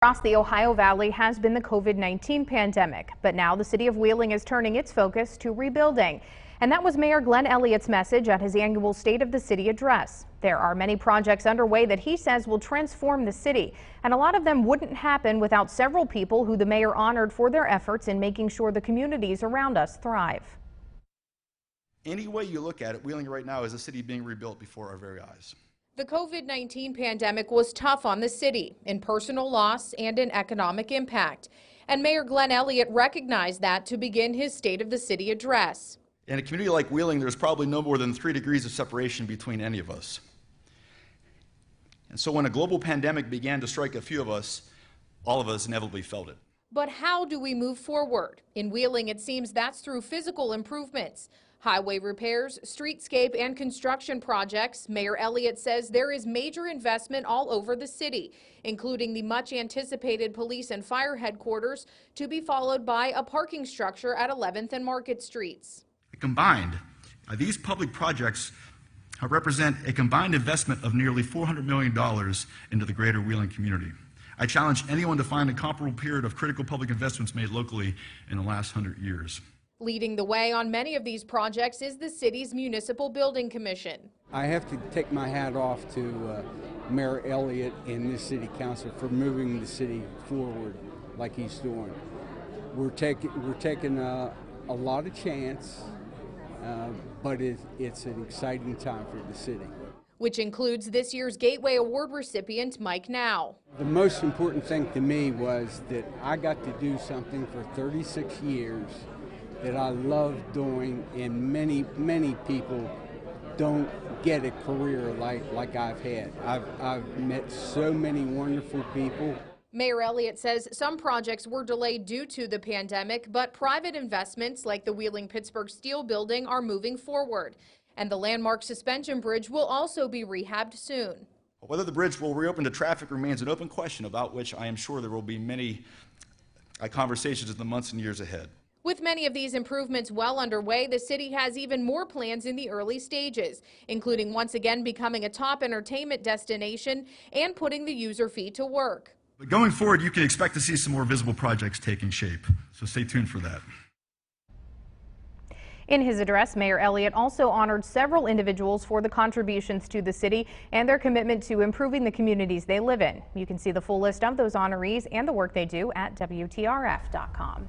Across the Ohio Valley has been the COVID-19 pandemic, but now the city of Wheeling is turning its focus to rebuilding. And that was Mayor Glenn Elliott's message at his annual State of the City address. There are many projects underway that he says will transform the city, and a lot of them wouldn't happen without several people who the mayor honored for their efforts in making sure the communities around us thrive. Any way you look at it, Wheeling right now is a city being rebuilt before our very eyes. The COVID-19 pandemic was tough on the city in personal loss and in economic impact. And Mayor Glenn Elliott recognized that to begin his State of the City address. In a community like Wheeling, there's probably no more than 3 degrees of separation between any of us. And so when a global pandemic began to strike a few of us, all of us inevitably felt it. But how do we move forward? In Wheeling, it seems that's through physical improvements. Highway repairs, streetscape, and construction projects. Mayor Elliott says there is major investment all over the city, including the much anticipated police and fire headquarters, to be followed by a parking structure at 11th and Market Streets. Combined, these public projects represent a combined investment of nearly $400 million into the greater Wheeling community. I challenge anyone to find a comparable period of critical public investments made locally in the last 100 years. Leading the way on many of these projects is the city's Municipal Building Commission. I have to take my hat off to Mayor Elliott and this city council for moving the city forward like he's doing. We're taking a lot of chance, but it's an exciting time for the city. Which includes this year's Gateway Award recipient, Mike Now. The most important thing to me was that I got to do something for 36 years that I love doing, and many people don't get a career like I've had. I've met so many wonderful people. Mayor Elliott says some projects were delayed due to the pandemic, but private investments like the Wheeling-Pittsburgh Steel Building are moving forward. And the landmark suspension bridge will also be rehabbed soon. Whether the bridge will reopen to traffic remains an open question about which I am sure there will be many conversations in the months and years ahead. With many of these improvements well underway, the city has even more plans in the early stages, including once again becoming a top entertainment destination and putting the user fee to work. But going forward, you can expect to see some more visible projects taking shape, so stay tuned for that. In his address, Mayor Elliott also honored several individuals for the contributions to the city and their commitment to improving the communities they live in. You can see the full list of those honorees and the work they do at WTRF.com.